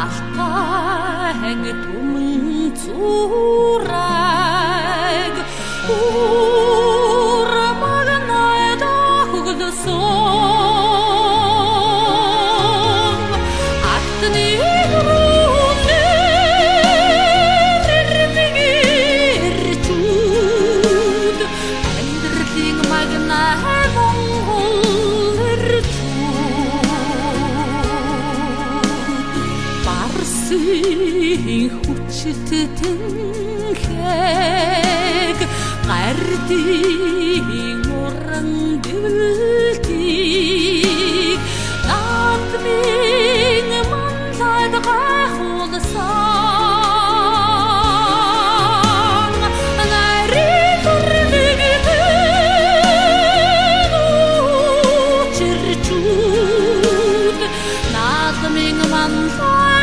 алтай түмэн зураг урамаг найда хөглөсөн атны хүчит тэнхэг гардын уран дэвлтийг намтмын манлад гайхуулсан нарийн төрвигдэн учирчүүд намтмын манлад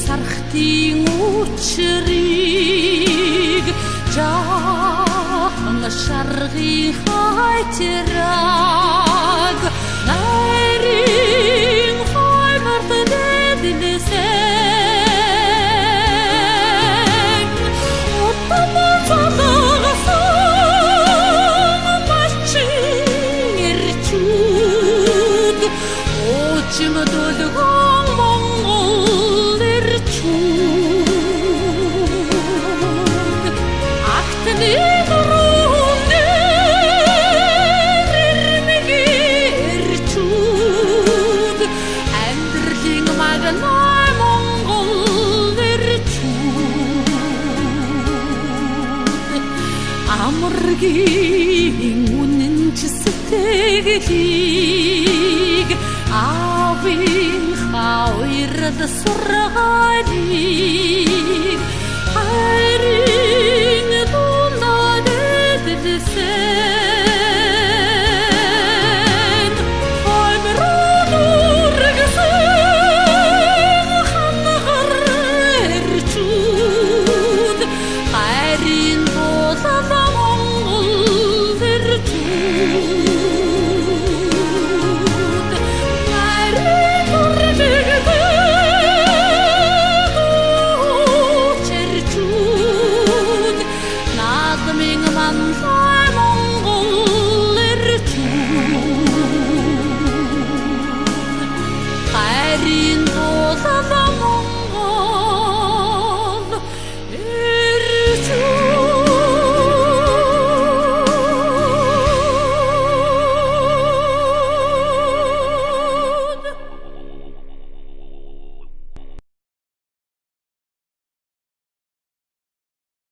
сархтын учрыг жаахан шаргын хайтараг нарийн хаймарт дэдэлсэн утаман залгасан малчин ирчүүд очим дулгон монгол ирчүүд актны амргийн үнэнч сэтгэлийг аавын хавьрал сургаалыг